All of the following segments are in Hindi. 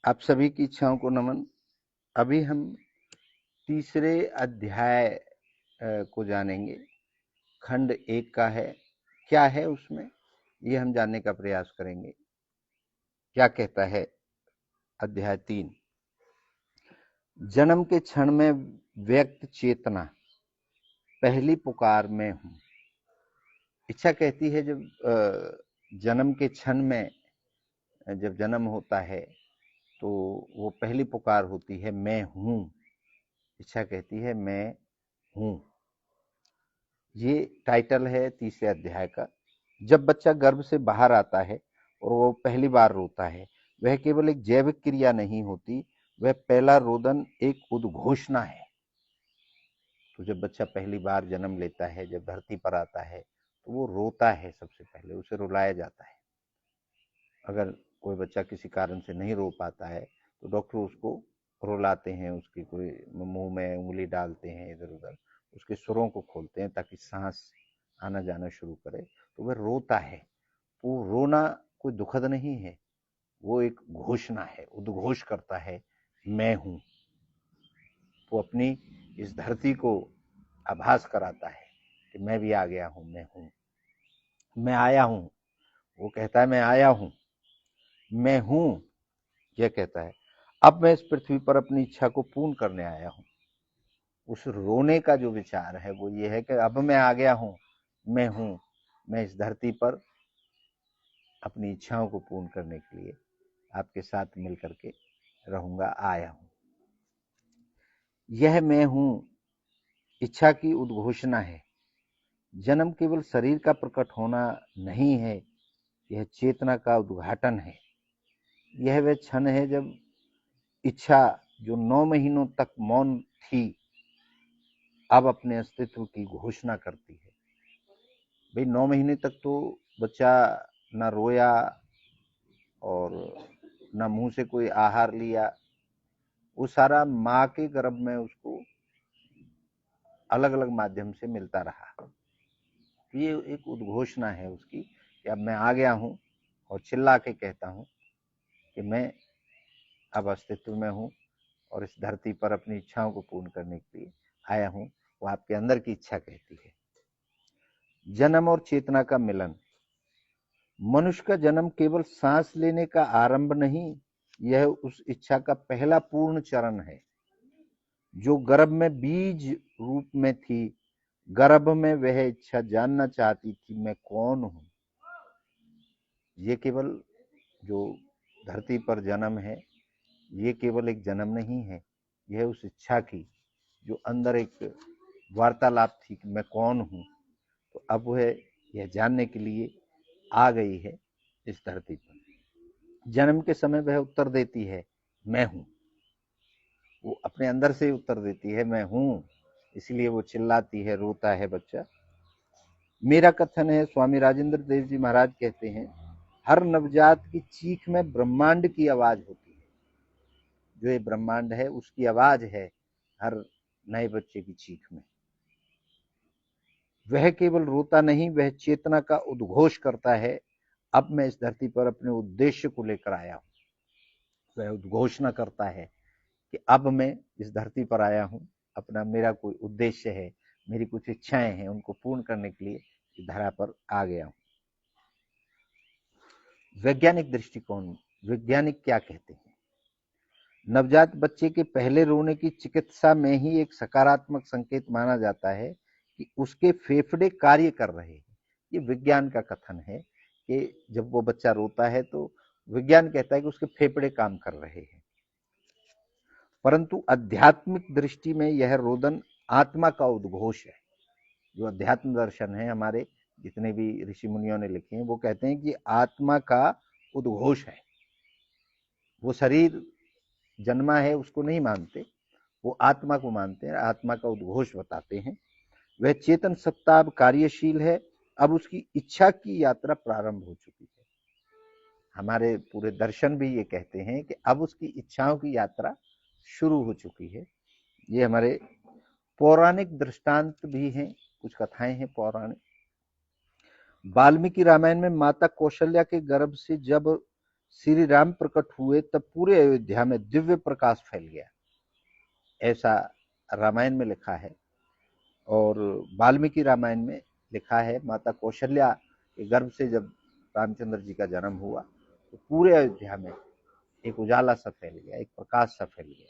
आप सभी की इच्छाओं को नमन। अभी हम तीसरे अध्याय को जानेंगे। खंड 1 का है, क्या है उसमें ये हम जानने का प्रयास करेंगे। क्या कहता है अध्याय 3? जन्म के क्षण में व्यक्त चेतना, पहली पुकार में हूं। इच्छा कहती है जब जन्म के क्षण में जब जन्म होता है तो वो पहली पुकार होती है, मैं हूं। इच्छा कहती है मैं हूं। ये टाइटल है तीसरे अध्याय का। जब बच्चा गर्भ से बाहर आता है और वो पहली बार रोता है, वह केवल एक जैविक क्रिया नहीं होती, वह पहला रोदन एक उद्घोषणा है। तो जब बच्चा पहली बार जन्म लेता है, जब धरती पर आता है, तो वो रोता है। सबसे पहले उसे रुलाया जाता है। अगर कोई बच्चा किसी कारण से नहीं रो पाता है तो डॉक्टर उसको रुलाते हैं, उसकी कोई मुंह में उंगली डालते हैं, इधर उधर उसके सुरों को खोलते हैं ताकि सांस आना जाना शुरू करे, तो वह रोता है। वो रोना कोई दुखद नहीं है, वो एक घोषणा है, उद्घोष करता है मैं हूं। वो अपनी इस धरती को आभास कराता है कि मैं भी आ गया हूं, मैं हूं, मैं आया हूं। वो कहता है मैं आया हूं, मैं हूं। यह कहता है अब मैं इस पृथ्वी पर अपनी इच्छा को पूर्ण करने आया हूं। उस रोने का जो विचार है वो ये है कि अब मैं आ गया हूं, मैं हूं, मैं इस धरती पर अपनी इच्छाओं को पूर्ण करने के लिए आपके साथ मिलकर के रहूंगा, आया हूं। यह मैं हूं इच्छा की उद्घोषणा है। जन्म केवल शरीर का प्रकट होना नहीं है, यह चेतना का उद्घाटन है। यह वह क्षण है जब इच्छा, जो 9 महीनों तक मौन थी, अब अपने अस्तित्व की घोषणा करती है। भाई 9 महीने तक तो बच्चा ना रोया और ना मुंह से कोई आहार लिया। वो सारा माँ के गर्भ में उसको अलग अलग माध्यम से मिलता रहा। ये एक उद्घोषणा है उसकी कि अब मैं आ गया हूं और चिल्ला के कहता हूं कि मैं अब अस्तित्व में हूं और इस धरती पर अपनी इच्छाओं को पूर्ण करने के लिए आया हूं। वो आपके अंदर की इच्छा कहती है। जन्म और चेतना का मिलन। मनुष्य का जन्म केवल सांस लेने का आरंभ नहीं, यह उस इच्छा का पहला पूर्ण चरण है जो गर्भ में बीज रूप में थी। गर्भ में वह इच्छा जानना चाहती थी मैं कौन हूं। ये केवल जो धरती पर जन्म है, ये केवल एक जन्म नहीं है, यह उस इच्छा की जो अंदर एक वार्तालाप थी कि मैं कौन हूं। तो अब वह यह जानने के लिए आ गई है इस धरती पर। जन्म के समय वह उत्तर देती है मैं हूं। वो अपने अंदर से उत्तर देती है मैं हूं, इसलिए वो चिल्लाती है, रोता है बच्चा। मेरा कथन है, स्वामी राजेंद्र देव जी महाराज कहते हैं, हर नवजात की चीख में ब्रह्मांड की आवाज होती है। जो ये ब्रह्मांड है उसकी आवाज है हर नए बच्चे की चीख में। वह केवल रोता नहीं, वह चेतना का उद्घोष करता है, अब मैं इस धरती पर अपने उद्देश्य को लेकर आया हूं। वह उद्घोषणा करता है कि अब मैं इस धरती पर आया हूं, अपना मेरा कोई उद्देश्य है, मेरी कुछ इच्छाएं हैं, उनको पूर्ण करने के लिए इस धरा पर आ गया हूं। वैज्ञानिक दृष्टिकोण। वैज्ञानिक क्या कहते हैं? नवजात बच्चे के पहले रोने की चिकित्सा में ही एक सकारात्मक संकेत माना जाता है कि उसके फेफड़े कार्य कर रहे हैं। ये विज्ञान का कथन है कि जब वो बच्चा रोता है तो विज्ञान कहता है कि उसके फेफड़े काम कर रहे हैं। परंतु आध्यात्मिक दृष्टि में यह रोदन आत्मा का उद्घोष है। जो अध्यात्म दर्शन है, हमारे जितने भी ऋषि मुनियों ने लिखे हैं, वो कहते हैं कि आत्मा का उद्घोष है। वो शरीर जन्मा है उसको नहीं मानते, वो आत्मा को मानते हैं, आत्मा का उद्घोष बताते हैं। वह चेतन सत्ता अब कार्यशील है, अब उसकी इच्छा की यात्रा प्रारंभ हो चुकी है। हमारे पूरे दर्शन भी ये कहते हैं कि अब उसकी इच्छाओं की यात्रा शुरू हो चुकी है। ये हमारे पौराणिक दृष्टांत भी हैं, कुछ कथाएं हैं पौराणिक। वाल्मीकि रामायण में माता कौशल्या के गर्भ से जब श्री राम प्रकट हुए तब पूरे अयोध्या में दिव्य प्रकाश फैल गया, ऐसा रामायण में लिखा है। और वाल्मीकि रामायण में लिखा है, माता कौशल्या के गर्भ से जब रामचंद्र जी का जन्म हुआ तो पूरे अयोध्या में एक उजाला सा फैल गया, एक प्रकाश सा फैल गया।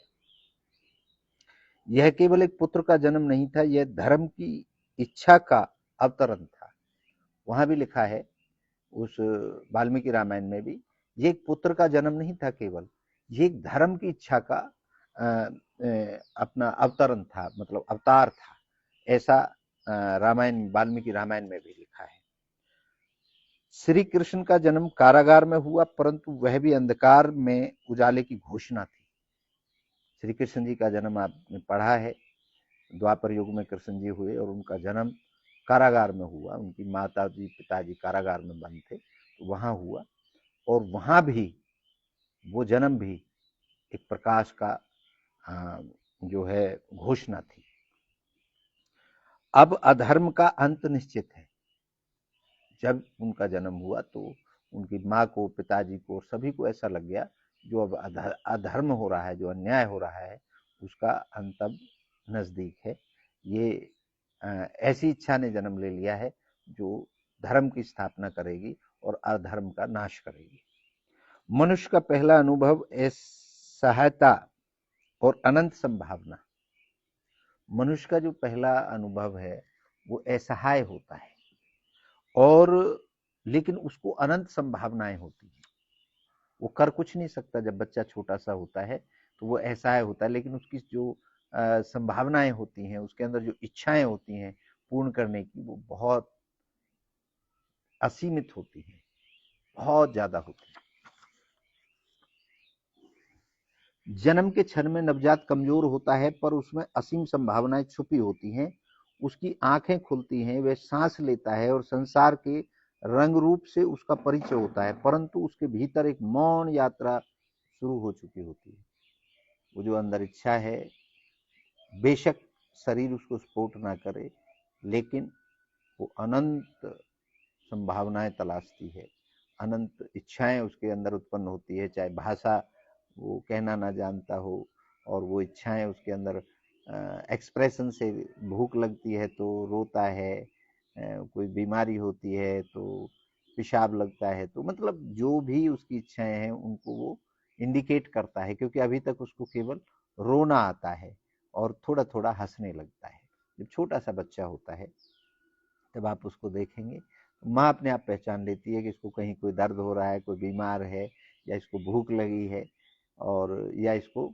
यह केवल एक पुत्र का जन्म नहीं था, यह धर्म की इच्छा का अवतरण था। वहां भी लिखा है उस वाल्मीकि रामायण में भी, ये एक पुत्र का जन्म नहीं था केवल, ये एक धर्म की इच्छा का अपना अवतरण था, मतलब अवतार था, ऐसा रामायण वाल्मीकि रामायण में भी लिखा है। श्री कृष्ण का जन्म कारागार में हुआ, परंतु वह भी अंधकार में उजाले की घोषणा थी। श्री कृष्ण जी का जन्म आपने पढ़ा है, द्वापर युग में कृष्ण जी हुए और उनका जन्म कारागार में हुआ। उनकी माता जी पिताजी कारागार में बंद थे, तो वहां हुआ, और वहां भी वो जन्म भी एक प्रकाश का जो है घोषणा थी। अब अधर्म का अंत निश्चित है। जब उनका जन्म हुआ तो उनकी माँ को, पिताजी को, सभी को ऐसा लग गया जो अब अधर्म हो रहा है, जो अन्याय हो रहा है, उसका अंत अब नजदीक है। ये ऐसी इच्छा ने जन्म ले लिया है जो धर्म की स्थापना करेगी और अधर्म का नाश करेगी। मनुष्य का पहला अनुभव सहायता और अनंत संभावना। मनुष्य का जो पहला अनुभव है वो असहाय होता है, और लेकिन उसको अनंत संभावनाएं होती हैं। वो कर कुछ नहीं सकता। जब बच्चा छोटा सा होता है तो वो असहाय होता है, लेकिन उसकी जो संभावनाएं होती हैं, उसके अंदर जो इच्छाएं होती हैं पूर्ण करने की, वो बहुत असीमित होती हैं, बहुत ज्यादा होती हैं। जन्म के क्षण में नवजात कमजोर होता है, पर उसमें असीम संभावनाएं छुपी होती हैं। उसकी आंखें खुलती हैं, वह सांस लेता है और संसार के रंग रूप से उसका परिचय होता है, परंतु उसके भीतर एक मौन यात्रा शुरू हो चुकी होती है। वो जो अंदर इच्छा है, बेशक शरीर उसको सपोर्ट ना करे, लेकिन वो अनंत संभावनाएं तलाशती है, अनंत इच्छाएं उसके अंदर उत्पन्न होती है। चाहे भाषा वो कहना ना जानता हो, और वो इच्छाएं उसके अंदर एक्सप्रेशन से, भूख लगती है तो रोता है, कोई बीमारी होती है तो पेशाब लगता है, तो मतलब जो भी उसकी इच्छाएं हैं उनको वो इंडिकेट करता है, क्योंकि अभी तक उसको केवल रोना आता है और थोड़ा थोड़ा हंसने लगता है। जब छोटा सा बच्चा होता है तब आप उसको देखेंगे, माँ अपने आप पहचान लेती है कि इसको कहीं कोई दर्द हो रहा है, कोई बीमार है, या इसको भूख लगी है, और या इसको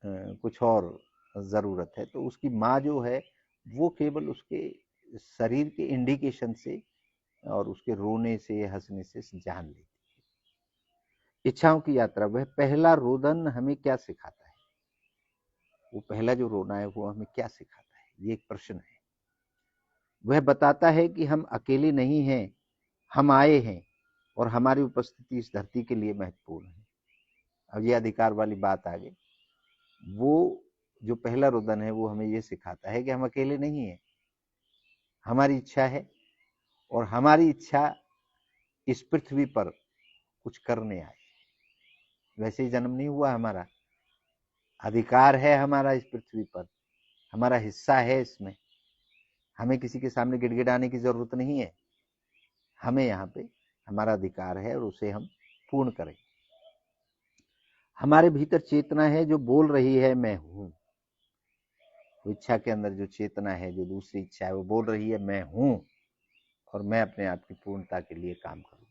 कुछ और ज़रूरत है। तो उसकी माँ जो है वो केवल उसके शरीर के इंडिकेशन से और उसके रोने से, हंसने से जान लेती है। इच्छाओं की यात्रा। वह पहला रोदन हमें क्या सिखाता है? वो पहला जो रोना है वो हमें क्या सिखाता है? ये एक प्रश्न है। वह बताता है कि हम अकेले नहीं हैं, हम आए हैं, और हमारी उपस्थिति इस धरती के लिए महत्वपूर्ण है। अब ये अधिकार वाली बात आ गई। वो जो पहला रुदन है वो हमें ये सिखाता है कि हम अकेले नहीं हैं, हमारी इच्छा है, और हमारी इच्छा इस पृथ्वी पर कुछ करने आए। वैसे ही जन्म नहीं हुआ हमारा, अधिकार है हमारा इस पृथ्वी पर, हमारा हिस्सा है इसमें। हमें किसी के सामने गिड़गिड़ाने की जरूरत नहीं है। हमें यहाँ पे हमारा अधिकार है और उसे हम पूर्ण करें। हमारे भीतर चेतना है जो बोल रही है मैं हूं। इच्छा के अंदर जो चेतना है, जो दूसरी इच्छा है, वो बोल रही है मैं हूं और मैं अपने आप की पूर्णता के लिए काम करूं।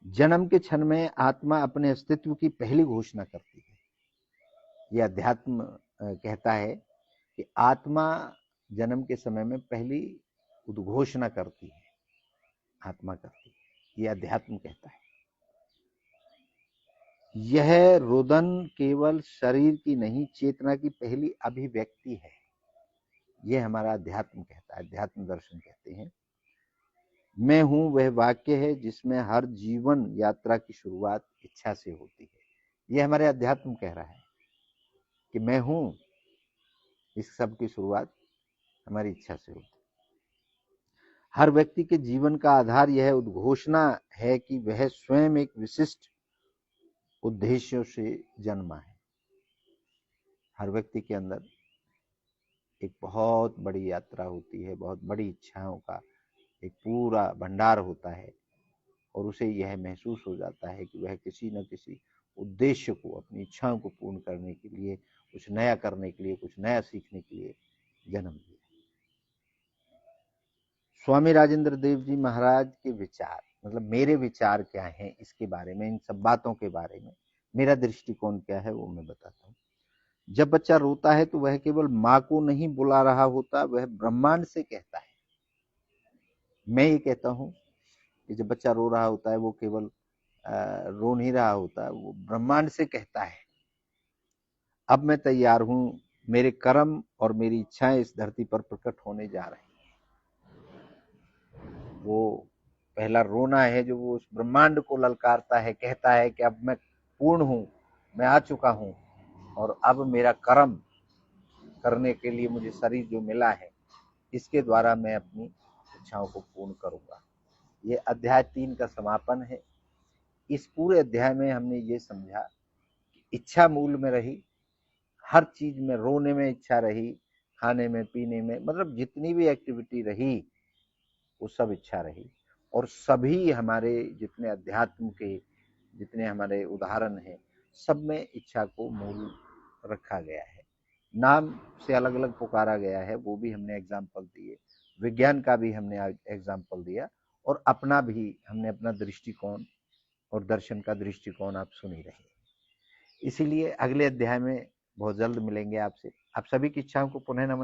जन्म के क्षण में आत्मा अपने अस्तित्व की पहली घोषणा करती है। यह अध्यात्म कहता है कि आत्मा जन्म के समय में पहली उद्घोषणा करती है, आत्मा करती है। यह अध्यात्म कहता है। यह रोदन केवल शरीर की नहीं, चेतना की पहली अभिव्यक्ति है। यह हमारा अध्यात्म कहता है, अध्यात्म दर्शन कहते हैं। मैं हूं वह वाक्य है जिसमें हर जीवन यात्रा की शुरुआत इच्छा से होती है। यह हमारे अध्यात्म कह रहा है कि मैं हूं, इस सब की शुरुआत हमारी इच्छा से होती है। हर व्यक्ति के जीवन का आधार यह उद्घोषणा है कि वह स्वयं एक विशिष्ट उद्देश्यों से जन्मा है। हर व्यक्ति के अंदर एक बहुत बड़ी यात्रा होती है, बहुत बड़ी इच्छाओं का एक पूरा भंडार होता है, और उसे यह महसूस हो जाता है कि वह किसी न किसी उद्देश्य को, अपनी इच्छाओं को पूर्ण करने के लिए, कुछ नया करने के लिए, कुछ नया सीखने के लिए जन्म लिया। स्वामी राजेंद्र देव जी महाराज के विचार, मतलब मेरे विचार क्या हैं इसके बारे में, इन सब बातों के बारे में मेरा दृष्टिकोण क्या है वो मैं बताता हूँ। जब बच्चा रोता है तो वह केवल माँ को नहीं बुला रहा होता, वह ब्रह्मांड से कहता है। मैं ये कहता हूँ कि जब बच्चा रो रहा होता है वो केवल रो नहीं रहा होता, वो ब्रह्मांड से कहता है अब मैं तैयार हूं, मेरे कर्म और मेरी इच्छाएं इस धरती पर प्रकट होने जा रही हैं। वो पहला रोना है जो वो उस ब्रह्मांड को ललकारता है, कहता है कि अब मैं पूर्ण हूं, मैं आ चुका हूं, और अब मेरा कर्म करने के लिए मुझे शरीर जो मिला है इसके द्वारा मैं अपनी इच्छाओं को पूर्ण करूंगा। ये अध्याय 3 का समापन है। इस पूरे अध्याय में हमने ये समझा कि इच्छा मूल में रही, हर चीज में, रोने में इच्छा रही, खाने में, पीने में, मतलब जितनी भी एक्टिविटी रही वो सब इच्छा रही। और सभी हमारे जितने अध्यात्म के जितने हमारे उदाहरण हैं सब में इच्छा को मूल रखा गया है। नाम से अलग अलग पुकारा गया है, वो भी हमने एग्जाम्पल दिए, विज्ञान का भी हमने एग्जाम्पल दिया, और अपना भी हमने अपना दृष्टिकोण और दर्शन का दृष्टिकोण आप सुन ही रहे। इसीलिए अगले अध्याय में बहुत जल्द मिलेंगे आपसे। आप सभी की इच्छाओं को पुनः नमन।